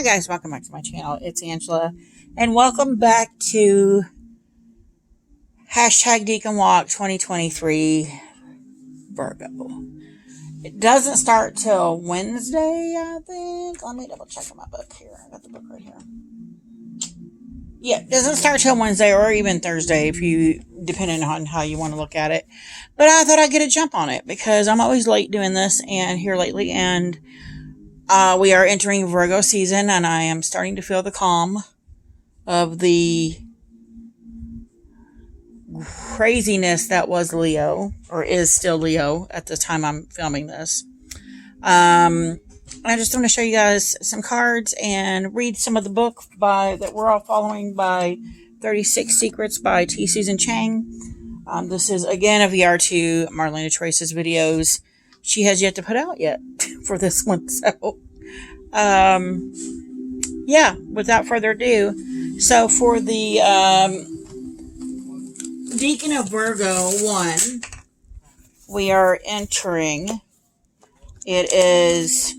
Hi guys, welcome back to my channel. It's Angela, and welcome back to #Decan Walk 2023 Virgo. It doesn't start till Wednesday, I think. Let me double check on my book here. I got the book right here. Yeah, it doesn't start till Wednesday or even Thursday, if you, depending on how you want to look at it. But I thought I'd get a jump on it because I'm always late doing this and here lately, and we are entering Virgo season, and I am starting to feel the calm of the craziness that was Leo, or is still Leo at the time I'm filming this. I just want to show you guys some cards and read some of the book that we're all following by 36 Secrets by T. Susan Chang. This is, again, a VR to Marlena Trace's videos. She has yet to put out yet for this one. So, yeah, without further ado. So for the Decan of Virgo 1, we are entering. It is,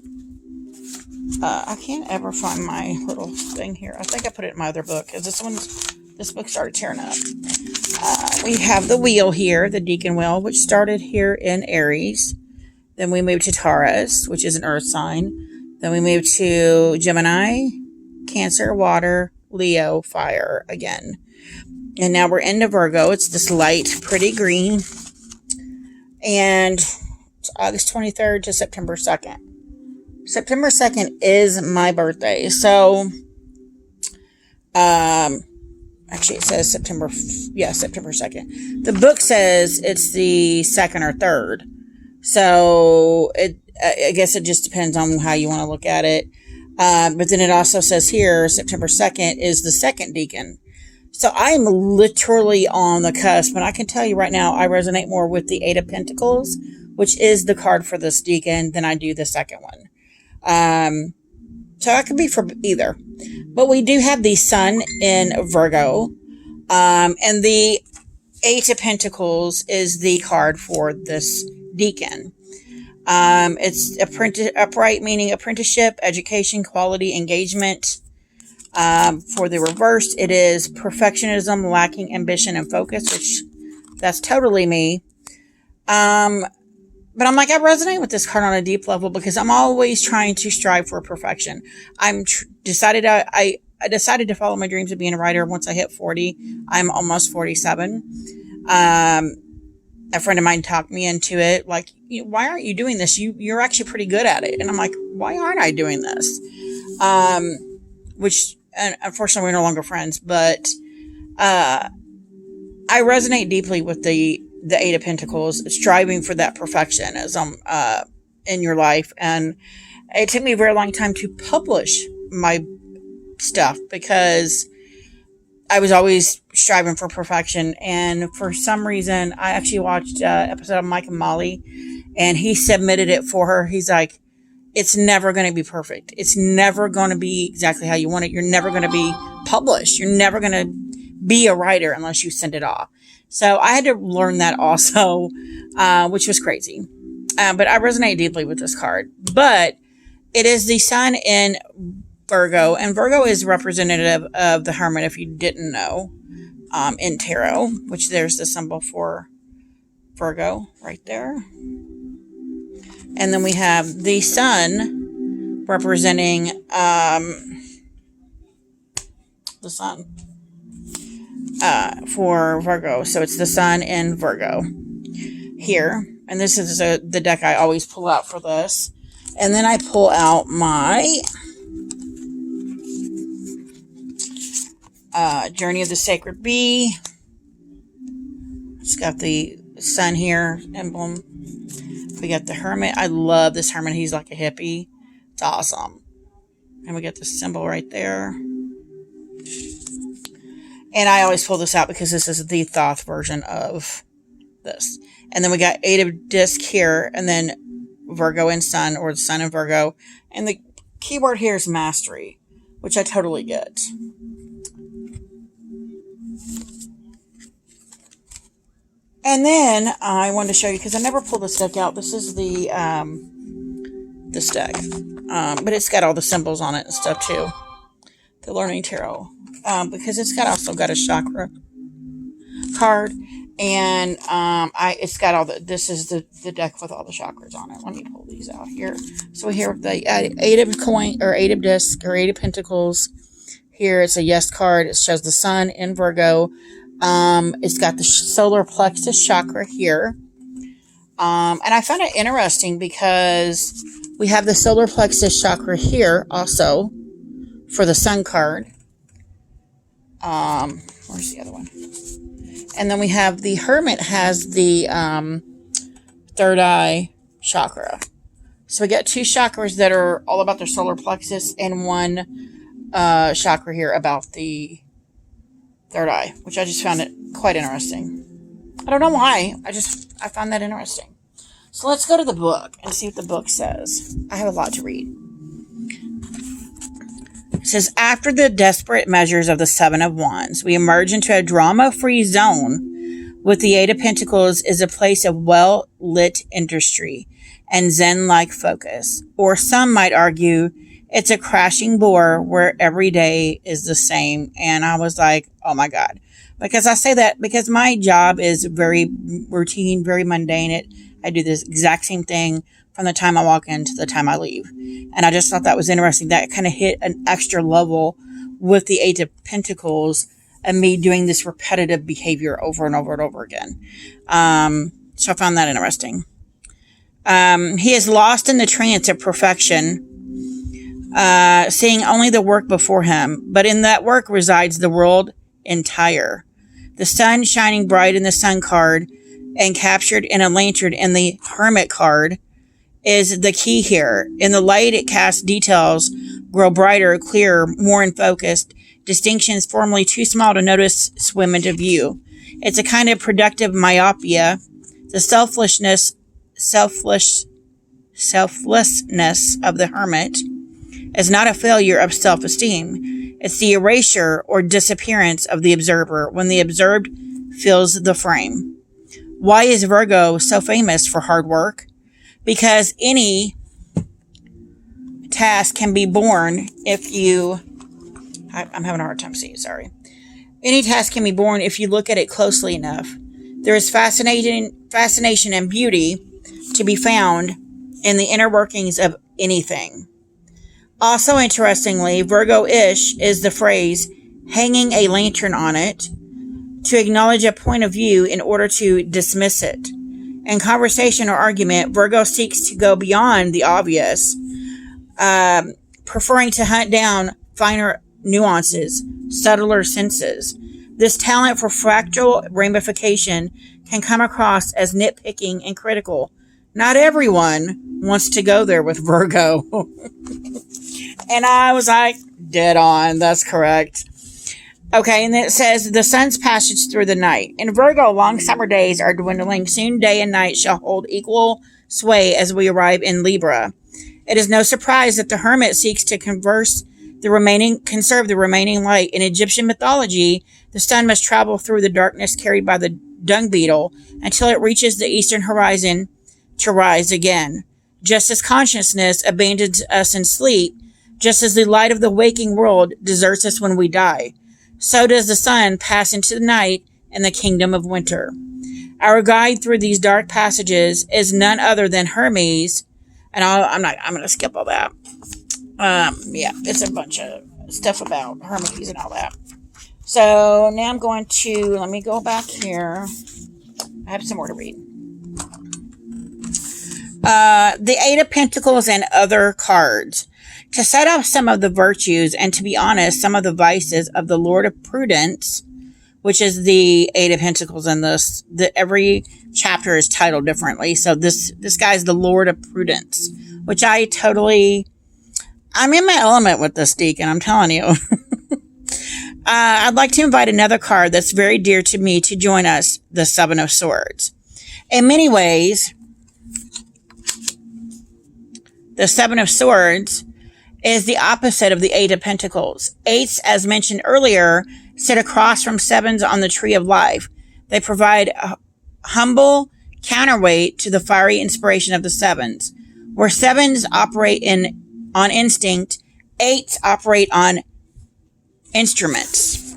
I can't ever find my little thing here. I think I put it in my other book, because this book started tearing up. We have the wheel here, the Decan wheel, which started here in Aries. Then we moved to Taurus, which is an earth sign. Then we moved to Gemini, Cancer, water, Leo, fire again. And now we're into Virgo. It's this light, pretty green. And it's August 23rd to September 2nd. September 2nd is my birthday. So, actually it says September 2nd. The book says it's the 2nd or 3rd. So, I guess it just depends on how you want to look at it. But then it also says here, September 2nd is the second Decan. So I am literally on the cusp. And I can tell you right now, I resonate more with the Eight of Pentacles, which is the card for this Decan, than I do the second one. So I could be for either. But we do have the Sun in Virgo. And the Eight of Pentacles is the card for this Decan. It's upright, meaning apprenticeship, education, quality, engagement. For the reversed, it is perfectionism, lacking ambition and focus, which that's totally me. But I'm like, I resonate with this card on a deep level because I'm always trying to strive for perfection. I decided to follow my dreams of being a writer once I hit 40. I'm almost 47. A friend of mine talked me into it. Like, why aren't you doing this? You're actually pretty good at it. And I'm like, why aren't I doing this? Which, and unfortunately, we're no longer friends. But I resonate deeply with the Eight of Pentacles, striving for that perfectionism in your life. And it took me a very long time to publish my stuff because I was always striving for perfection. And for some reason, I actually watched an episode of Mike and Molly, and he submitted it for her. He's like, it's never going to be perfect. It's never going to be exactly how you want it. You're never going to be published. You're never going to be a writer unless you send it off. So I had to learn that also, which was crazy. But I resonate deeply with this card. But it is the Sun in Virgo, and Virgo is representative of the Hermit, if you didn't know, in tarot, which there's the symbol for Virgo right there. And then we have the Sun representing the Sun for Virgo. So it's the Sun in Virgo here. And this is the deck I always pull out for this. And then I pull out my Journey of the Sacred Bee. It's got the sun here, emblem. We got the Hermit. I love this Hermit. He's like a hippie. It's awesome. And we got the symbol right there. And I always pull this out because this is the Thoth version of this. And then we got Eight of Disc here, and then Virgo and Sun, or the Sun and Virgo. And the keyword here is mastery, which I totally get. And then I wanted to show you, because I never pulled this deck out. This is the this deck. But it's got all the symbols on it and stuff too. The Learning Tarot. Because it's also got a chakra card. And it's got all this is the deck with all the chakras on it. Let me pull these out here. So here the Eight of Coin or Eight of Discs or Eight of Pentacles. Here it's a Yes card. It shows the Sun in Virgo. It's got the solar plexus chakra here. And I found it interesting because we have the solar plexus chakra here also for the Sun card. Where's the other one? And then we have the Hermit has the third eye chakra. So we got two chakras that are all about their solar plexus and one chakra here about the third eye, which I just found it quite interesting. I don't know why. I found that interesting. So let's go to the book and see what the book says. I have a lot to read. It says, after the desperate measures of the Seven of Wands, we emerge into a drama-free zone with the Eight of Pentacles is a place of well-lit industry and Zen-like focus. Or some might argue it's a crashing bore where every day is the same. And I was like, oh my God. Because I say that because my job is very routine, very mundane. I do this exact same thing from the time I walk in to the time I leave. And I just thought that was interesting. That kind of hit an extra level with the Eight of Pentacles and me doing this repetitive behavior over and over and over again. So I found that interesting. He is lost in the trance of perfection, seeing only the work before him. But in that work resides the world entire. The sun shining bright in the Sun card and captured in a lantern in the Hermit card is the key here. In the light, it casts details grow brighter, clearer, more in focus. Distinctions formerly too small to notice swim into view. It's a kind of productive myopia. The selflessness of the Hermit is not a failure of self-esteem. It's the erasure or disappearance of the observer when the observed fills the frame. Why is Virgo so famous for hard work? Because any task can be born if you... I'm having a hard time seeing, sorry. Any task can be born if you look at it closely enough. There is fascination and beauty to be found in the inner workings of anything. Also, interestingly, Virgo-ish is the phrase hanging a lantern on it to acknowledge a point of view in order to dismiss it. In conversation or argument, Virgo seeks to go beyond the obvious, preferring to hunt down finer nuances, subtler senses. This talent for fractal ramification can come across as nitpicking and critical. Not everyone wants to go there with Virgo. And I was like, dead on, that's correct. Okay, and it says, the sun's passage through the night. In Virgo, long summer days are dwindling. Soon day and night shall hold equal sway as we arrive in Libra. It is no surprise that the Hermit seeks to conserve the remaining light. In Egyptian mythology, the sun must travel through the darkness carried by the dung beetle until it reaches the eastern horizon to rise again. Just as consciousness abandons us in sleep, just as the light of the waking world deserts us when we die, so does the sun pass into the night in the kingdom of winter. Our guide through these dark passages is none other than Hermes, and I'm going to skip all that. Yeah, it's a bunch of stuff about Hermes and all that. So now I'm going to, let me go back here. I have some more to read. The Eight of Pentacles and other cards. To set off some of the virtues and, to be honest, some of the vices of the Lord of Prudence, which is the Eight of Pentacles in this. Every chapter is titled differently. So this guy's the Lord of Prudence, which I'm in my element with this, Deacon, I'm telling you. I'd like to invite another card that's very dear to me to join us, the Seven of Swords. In many ways, the Seven of Swords is the opposite of the Eight of Pentacles. Eights, as mentioned earlier, sit across from sevens on the tree of life. They provide a humble counterweight to the fiery inspiration of the sevens. Where 7s operate on instinct, 8s operate on instruments.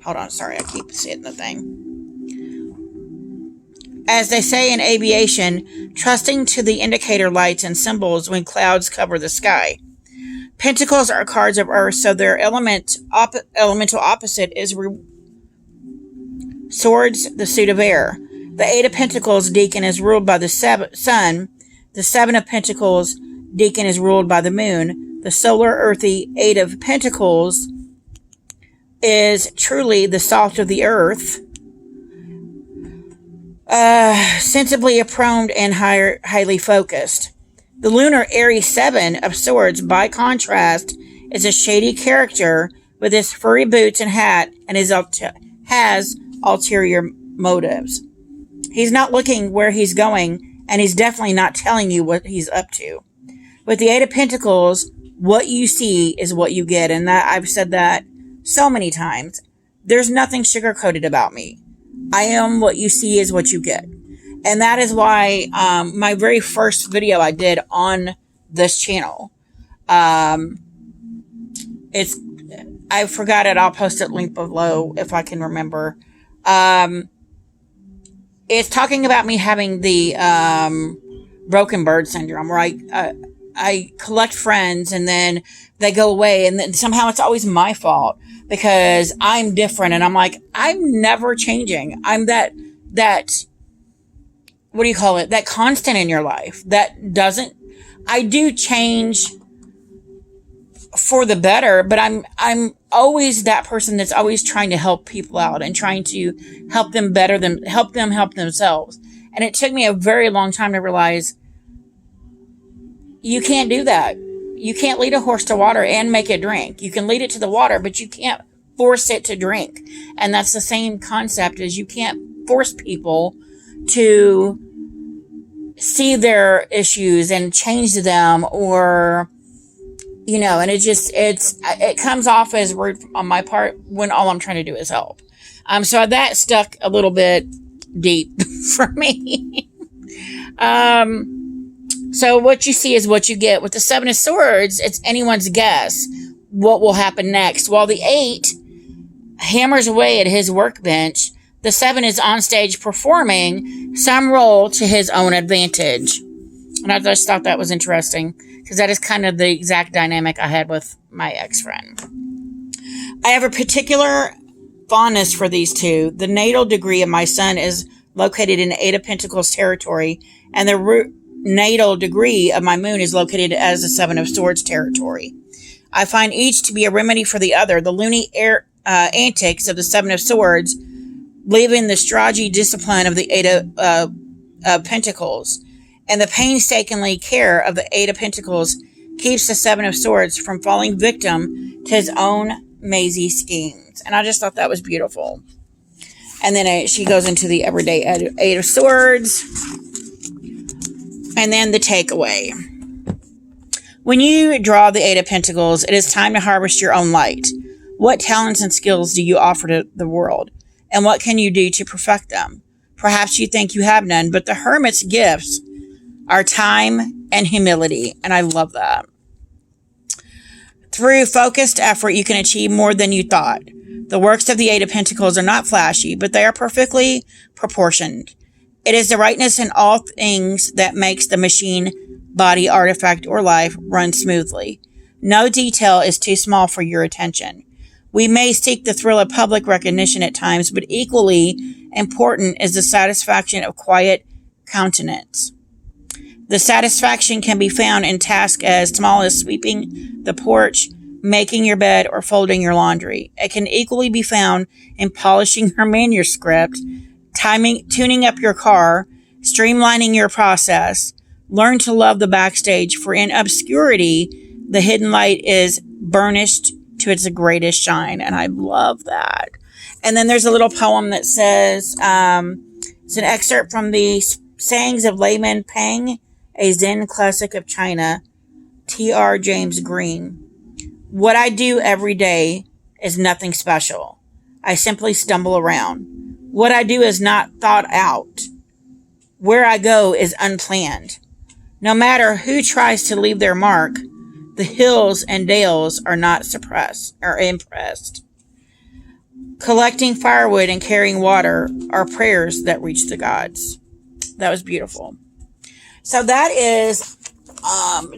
Hold on, sorry, I keep seeing the thing. As they say in aviation, trusting to the indicator lights and symbols when clouds cover the sky. Pentacles are cards of earth, so their elemental opposite is swords, the suit of air. The 8 of Pentacles, Decan, is ruled by the sun. The 7 of Pentacles, Decan, is ruled by the moon. The solar, earthy 8 of Pentacles is truly the salt of the earth. Sensibly prone and highly focused. The lunar Aries 7 of Swords, by contrast, is a shady character with his furry boots and hat and has ulterior motives. He's not looking where he's going, and he's definitely not telling you what he's up to. With the 8 of Pentacles, what you see is what you get, and that I've said that so many times. There's nothing sugar-coated about me. I am what you see is what you get. And that is why my very first video I did on this channel, I forgot it. I'll post it link below if I can remember. It's talking about me having the broken bird syndrome, where I collect friends and then they go away, and then somehow it's always my fault because I'm different. And I'm like, I'm never changing. I'm that, what do you call it? That constant in your life I do change for the better, but I'm always that person that's always trying to help people out and trying to help them help themselves. And it took me a very long time to realize you can't do that. You can't lead a horse to water and make it drink. You can lead it to the water, but you can't force it to drink. And that's the same concept, as you can't force people to see their issues and change them, or, and it comes off as rude on my part when all I'm trying to do is help. So that stuck a little bit deep for me. So what you see is what you get. With the 7 of Swords, it's anyone's guess what will happen next. While the 8 hammers away at his workbench, the 7 is on stage performing some role to his own advantage. And I just thought that was interesting, because that is kind of the exact dynamic I had with my ex-friend. I have a particular fondness for these two. The natal degree of my son is located in 8 of Pentacles territory, and the natal degree of my moon is located as the 7 of Swords territory. I find each to be a remedy for the other. The loony antics of the 7 of Swords, leaving the stodgy discipline of the 8 of Pentacles, and the painstakingly care of the 8 of Pentacles keeps the 7 of Swords from falling victim to his own mazy schemes. And I just thought that was beautiful. And then she goes into the everyday 8 of Swords. And then the takeaway. When you draw the 8 of Pentacles, it is time to harvest your own light. What talents and skills do you offer to the world? And what can you do to perfect them? Perhaps you think you have none, but the Hermit's gifts are time and humility. And I love that. Through focused effort, you can achieve more than you thought. The works of the 8 of Pentacles are not flashy, but they are perfectly proportioned. It is the rightness in all things that makes the machine, body, artifact, or life run smoothly. No detail is too small for your attention. We may seek the thrill of public recognition at times, but equally important is the satisfaction of quiet countenance. The satisfaction can be found in tasks as small as sweeping the porch, making your bed, or folding your laundry. It can equally be found in polishing your manuscript, tuning up your car, streamlining your process. Learn to love the backstage, for in obscurity, the hidden light is burnished to its greatest shine. And I love that. And then there's a little poem that says, it's an excerpt from the sayings of Layman Pang, a Zen classic of China, T.R. James Green. What I do every day is nothing special. I simply stumble around. What I do is not thought out. Where I go is unplanned. No matter who tries to leave their mark, the hills and dales are not suppressed or impressed. Collecting firewood and carrying water are prayers that reach the gods. That was beautiful. So that is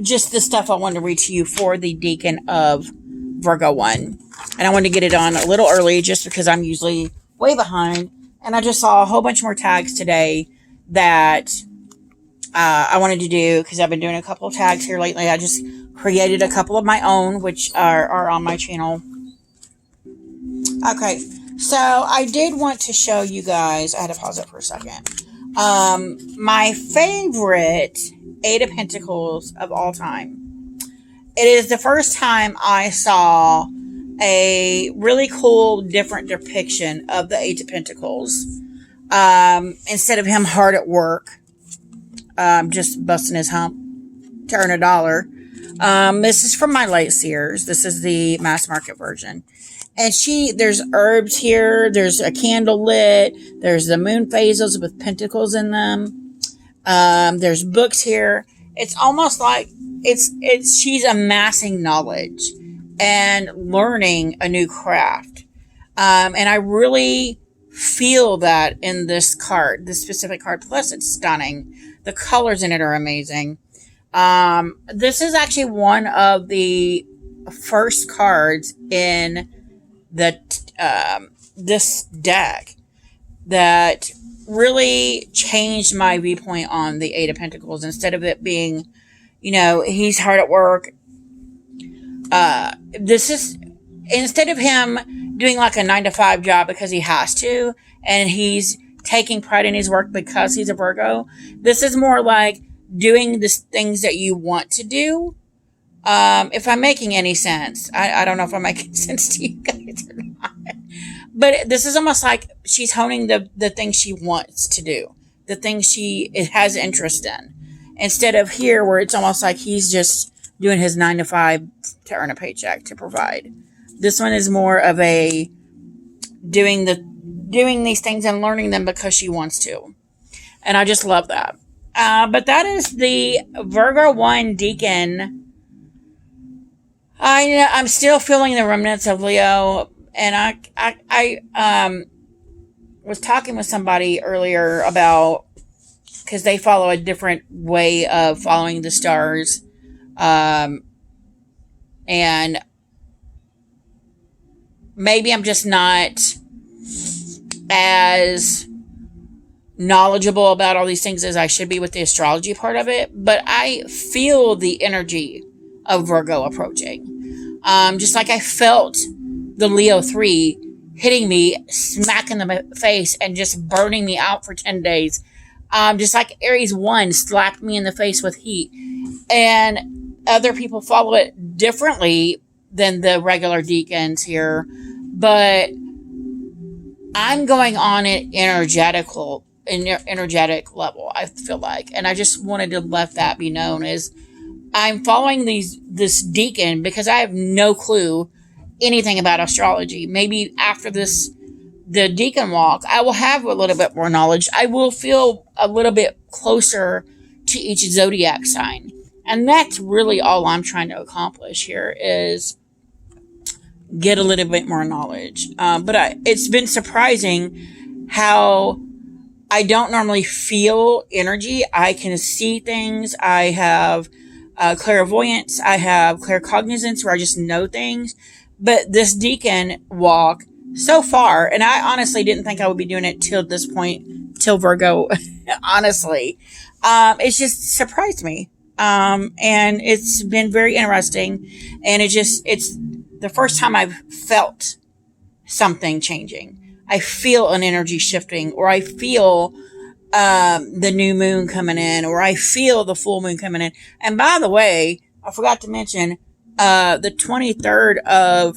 just the stuff I wanted to read to you for the Decan of Virgo 1. And I wanted to get it on a little early just because I'm usually way behind. And I just saw a whole bunch more tags today that I wanted to do because I've been doing a couple of tags here lately. I just created a couple of my own, which are on my channel. Okay, so I did want to show you guys, I had to pause it for a second, my favorite Eight of Pentacles of all time. It is the first time I saw a really cool, different depiction of the Eight of Pentacles. Instead of him hard at work, just busting his hump to earn $1. This is from my late Sears. This is the mass market version. And there's herbs here. There's a candle lit. There's the moon phases with pentacles in them. There's books here. It's almost like she's amassing knowledge and learning a new craft. And I really feel that in this card, this specific card. Plus, it's stunning. The colors in it are amazing. This is actually one of the first cards in this deck that really changed my viewpoint on the Eight of Pentacles. Instead of it being, he's hard at work. This is, instead of him doing like a 9-to-5 job because he has to, and he's taking pride in his work because he's a Virgo, this is more like doing the things that you want to do. If I'm making any sense, I don't know if I'm making sense to you guys or not, but this is almost like she's honing the things she wants to do, the things she has interest in, instead of here where it's almost like he's just doing his 9-to-5 to earn a paycheck to provide. This one is more of a doing these things and learning them because she wants to, and I just love that. But that is the Virgo 1 Decan. I'm still feeling the remnants of Leo, and I was talking with somebody earlier about, because they follow a different way of following the stars, and maybe I'm just not as knowledgeable about all these things as I should be with the astrology part of it, but I feel the energy of Virgo approaching. Just like I felt the Leo 3 hitting me smack in the face and just burning me out for 10 days. Just like Aries 1 slapped me in the face with heat. And other people follow it differently than the regular Decans here. But I'm going on an energetic level, I feel like. And I just wanted to let that be known as I'm following this Decan because I have no clue anything about astrology. Maybe after the Decan walk, I will have a little bit more knowledge. I will feel a little bit closer to each zodiac sign. And that's really all I'm trying to accomplish here, is get a little bit more knowledge. But it's been surprising how I don't normally feel energy. I can see things. I have clairvoyance. I have claircognizance where I just know things. But this Decan walk so far, and I honestly didn't think I would be doing it till this point, till Virgo, honestly. It's just surprised me. And it's been very interesting. And it's the first time I've felt something changing. I feel an energy shifting, or I feel the new moon coming in, or I feel the full moon coming in. And by the way, I forgot to mention, the 23rd of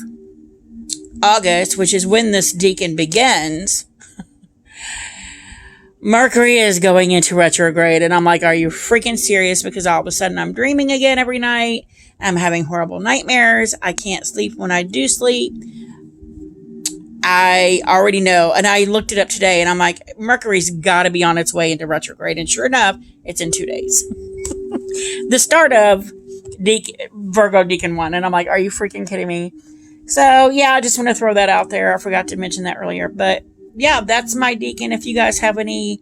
August, which is when this Decan begins, Mercury is going into retrograde. And I'm like, are you freaking serious? Because all of a sudden I'm dreaming again every night. I'm having horrible nightmares. I can't sleep when I do sleep. I already know. And I looked it up today and I'm like, Mercury's got to be on its way into retrograde. And sure enough, it's in 2 days. the start of Virgo Decan 1. And I'm like, are you freaking kidding me? So, yeah, I just want to throw that out there. I forgot to mention that earlier. But, yeah, that's my Decan. If you guys have any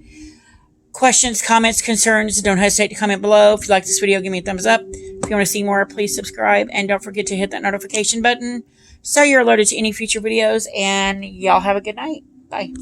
questions, comments, concerns, don't hesitate to comment below. If you like this video, give me a thumbs up. If you want to see more, please subscribe. And don't forget to hit that notification button so you're alerted to any future videos. And y'all have a good night. Bye.